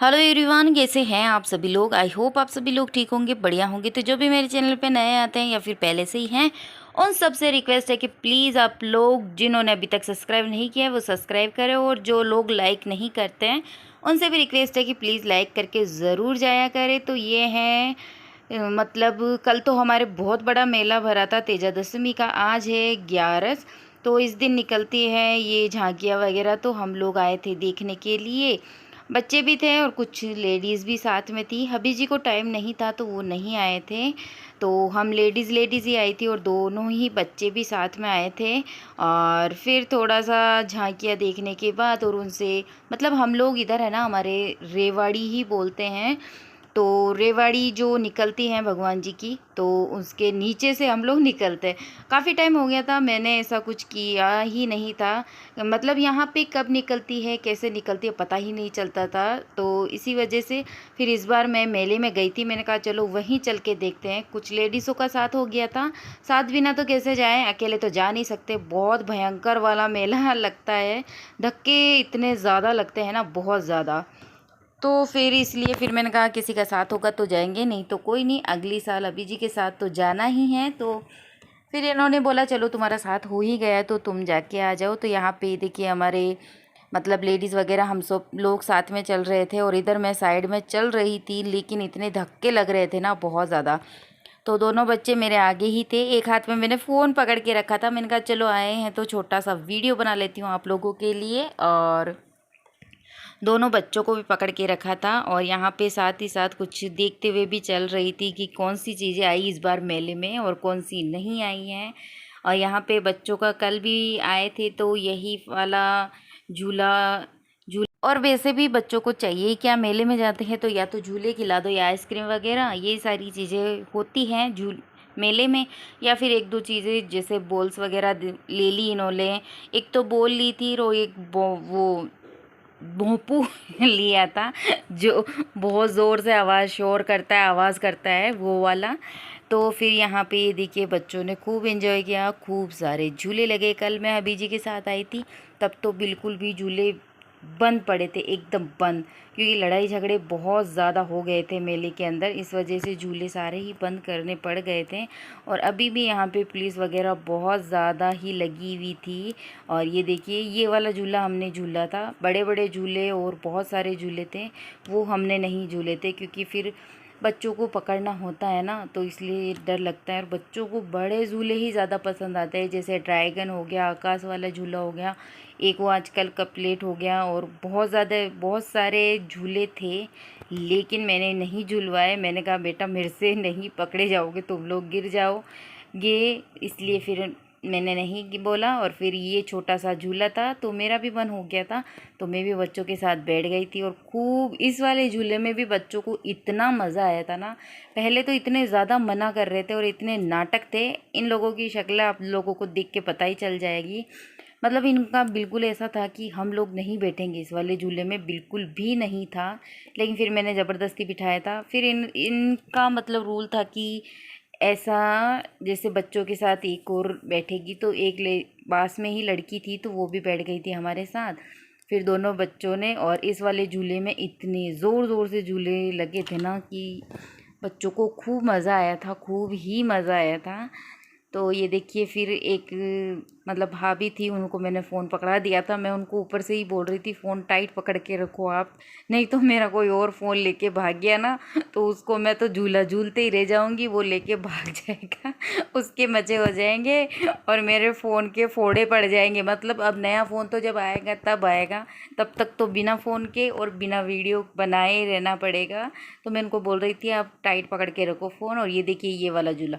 Hello everyone, कैसे हैं आप सभी लोग। आई होप आप सभी लोग ठीक होंगे, बढ़िया होंगे। तो जो भी मेरे चैनल पे नए आते हैं या फिर पहले से ही हैं, उन सबसे रिक्वेस्ट है कि प्लीज़ आप लोग जिन्होंने अभी तक सब्सक्राइब नहीं किया है वो सब्सक्राइब करें, और जो लोग लाइक नहीं करते हैं उनसे भी रिक्वेस्ट है कि प्लीज़ लाइक करके ज़रूर जाया करें। तो ये है मतलब कल तो हमारे बहुत बड़ा मेला भरा था तेजा दशमी का। आज है 11, तो इस दिन निकलती है ये झांकियाँ वगैरह। तो हम लोग आए थे देखने के लिए, बच्चे भी थे और कुछ लेडीज़ भी साथ में थी। हबी जी को टाइम नहीं था तो वो नहीं आए थे, तो हम लेडीज़ लेडीज़ ही आई थी और दोनों ही बच्चे भी साथ में आए थे। और फिर थोड़ा सा झांकियाँ देखने के बाद और उनसे मतलब हम लोग इधर है ना, हमारे रेवाड़ी ही बोलते हैं, तो रेवाड़ी जो निकलती हैं भगवान जी की, तो उसके नीचे से हम लोग निकलते हैं। काफ़ी टाइम हो गया था, मैंने ऐसा कुछ किया ही नहीं था। मतलब यहाँ पे कब निकलती है कैसे निकलती है पता ही नहीं चलता था, तो इसी वजह से फिर इस बार मैं मेले में गई थी। मैंने कहा चलो वहीं चल के देखते हैं। कुछ लेडीज़ों का साथ हो गया था, साथ बिना तो कैसे जाएं, अकेले तो जा नहीं सकते। बहुत भयंकर वाला मेला लगता है, धक्के इतने ज़्यादा लगते हैं ना, बहुत ज़्यादा। तो फिर इसलिए फिर मैंने कहा किसी का साथ होगा तो जाएंगे, नहीं तो कोई नहीं, अगली साल अभी जी के साथ तो जाना ही है। तो फिर इन्होंने बोला चलो तुम्हारा साथ हो ही गया तो तुम जाके आ जाओ। तो यहाँ पे देखिए हमारे मतलब लेडीज़ वगैरह हम सब लोग साथ में चल रहे थे, और इधर मैं साइड में चल रही थी, लेकिन इतने धक्के लग रहे थे ना बहुत ज़्यादा। तो दोनों बच्चे मेरे आगे ही थे, एक हाथ में मैंने फ़ोन पकड़ के रखा था। मैंने कहा चलो आए हैं तो छोटा सा वीडियो बना लेती हूँ आप लोगों के लिए, और दोनों बच्चों को भी पकड़ के रखा था। और यहाँ पे साथ ही साथ कुछ देखते हुए भी चल रही थी कि कौन सी चीज़ें आई इस बार मेले में और कौन सी नहीं आई हैं। और यहाँ पे बच्चों का कल भी आए थे तो यही वाला झूला झूला। और वैसे भी बच्चों को चाहिए क्या, मेले में जाते हैं तो या तो झूले खिला दो या आइसक्रीम वगैरह, ये सारी चीज़ें होती हैं झूल मेले में। या फिर एक दो चीज़ें जैसे बॉल्स वगैरह ले ली इन्होंने। एक तो बॉल ली थी और एक वो भोंपू लिया था, जो बहुत ज़ोर से आवाज़ शोर करता है, आवाज़ करता है वो वाला। तो फिर यहाँ पे ये देखिए बच्चों ने खूब एंजॉय किया, खूब सारे झूले लगे। कल मैं अभी जी के साथ आई थी तब तो बिल्कुल भी झूले बंद पड़े थे, एकदम बंद, क्योंकि लड़ाई झगड़े बहुत ज़्यादा हो गए थे मेले के अंदर, इस वजह से झूले सारे ही बंद करने पड़ गए थे। और अभी भी यहाँ पे पुलिस वगैरह बहुत ज़्यादा ही लगी हुई थी। और ये देखिए ये वाला झूला हमने झूला था, बड़े बड़े झूले और बहुत सारे झूले थे, वो हमने नहीं झूले थे, क्योंकि फिर बच्चों को पकड़ना होता है ना, तो इसलिए डर लगता है। और बच्चों को बड़े झूले ही ज़्यादा पसंद आते हैं, जैसे ड्रैगन हो गया, आकाश वाला झूला हो गया, एक वो आजकल का प्लेट हो गया, और बहुत ज़्यादा बहुत सारे झूले थे, लेकिन मैंने नहीं झुलवाए। मैंने कहा बेटा मेरे से नहीं पकड़े जाओगे, तुम लोग गिर जाओगे, इसलिए फिर मैंने नहीं बोला। और फिर ये छोटा सा झूला था तो मेरा भी मन हो गया था, तो मैं भी बच्चों के साथ बैठ गई थी। और खूब इस वाले झूले में भी बच्चों को इतना मज़ा आया था ना। पहले तो इतने ज़्यादा मना कर रहे थे और इतने नाटक थे, इन लोगों की शक्ल आप लोगों को देख के पता ही चल जाएगी। मतलब इनका बिल्कुल ऐसा था कि हम लोग नहीं बैठेंगे इस वाले झूले में, बिल्कुल भी नहीं था। लेकिन फिर मैंने ज़बरदस्ती बिठाया था। फिर इनका मतलब रूल था कि ऐसा जैसे बच्चों के साथ एक और बैठेगी, तो एक ले पास में ही लड़की थी तो वो भी बैठ गई थी हमारे साथ। फिर दोनों बच्चों ने, और इस वाले झूले में इतने ज़ोर ज़ोर से झूले लगे थे ना कि बच्चों को खूब मज़ा आया था, खूब ही मज़ा आया था। तो ये देखिए फिर एक मतलब भाभी थी, उनको मैंने फ़ोन पकड़ा दिया था। मैं उनको ऊपर से ही बोल रही थी फ़ोन टाइट पकड़ के रखो आप, नहीं तो मेरा कोई और फ़ोन लेके भाग गया ना तो उसको मैं तो झूला झूलते ही रह जाऊंगी, वो लेके भाग जाएगा, उसके मज़े हो जाएंगे और मेरे फ़ोन के फोड़े पड़ जाएंगे। मतलब अब नया फ़ोन तो जब आएगा तब आएगा, तब तक तो बिना फ़ोन के और बिना वीडियो बनाए रहना पड़ेगा। तो मैं उनको बोल रही थी आप टाइट पकड़ के रखो फ़ोन। और ये देखिए ये वाला झूला,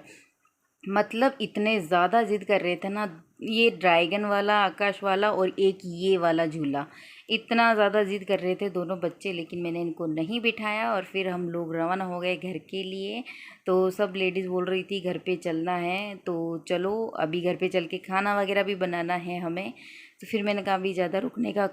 मतलब इतने ज़्यादा ज़िद कर रहे थे ना, ये ड्रैगन वाला, आकाश वाला और एक ये वाला झूला, इतना ज़्यादा ज़िद कर रहे थे दोनों बच्चे, लेकिन मैंने इनको नहीं बिठाया। और फिर हम लोग रवाना हो गए घर के लिए। तो सब लेडीज़ बोल रही थी घर पे चलना है, तो चलो अभी घर पे चल के खाना वगैरह भी बनाना है हमें। तो फिर मैंने कहा अभी ज़्यादा रुकने का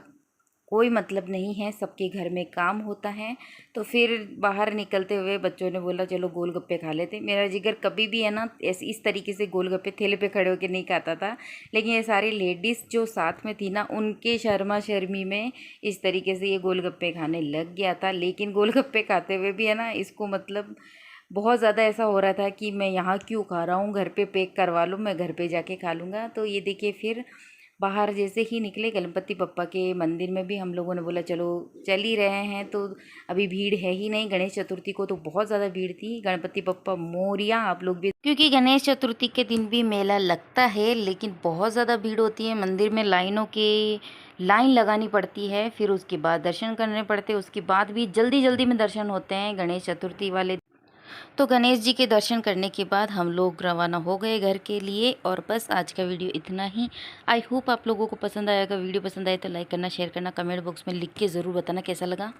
कोई मतलब नहीं है, सबके घर में काम होता है। तो फिर बाहर निकलते हुए बच्चों ने बोला चलो गोलगप्पे खा लेते। मेरा जिगर कभी भी है ना ऐसे इस तरीके से गोलगप्पे ठेले पे खड़े होकर नहीं खाता था, लेकिन ये सारी लेडीज़ जो साथ में थी ना, उनके शर्मा शर्मी में इस तरीके से ये गोलगप्पे खाने लग गया था। लेकिन गोलगप्पे खाते हुए भी है ना इसको मतलब बहुत ज़्यादा ऐसा हो रहा था कि मैं यहाँ क्यों खा रहा हूँ, घर पे पैक करवा लो, मैं घर पे जाके खा लूँगा। तो ये देखिए फिर बाहर जैसे ही निकले गणपति बप्पा के मंदिर में भी हम लोगों ने बोला चलो चल ही रहे हैं, तो अभी भीड़ है ही नहीं। गणेश चतुर्थी को तो बहुत ज़्यादा भीड़ थी। गणपति बप्पा मोरिया आप लोग भी, क्योंकि गणेश चतुर्थी के दिन भी मेला लगता है, लेकिन बहुत ज़्यादा भीड़ होती है मंदिर में। लाइन लगानी पड़ती है, फिर उसके बाद दर्शन करने पड़ते हैं। उसके बाद भी जल्दी जल्दी में दर्शन होते हैं गणेश चतुर्थी वाले। तो गणेश जी के दर्शन करने के बाद हम लोग रवाना हो गए घर के लिए। और बस आज का वीडियो इतना ही। आई होप आप लोगों को पसंद आएगा। वीडियो पसंद आए तो लाइक करना, शेयर करना, कमेंट बॉक्स में लिख के ज़रूर बताना कैसा लगा।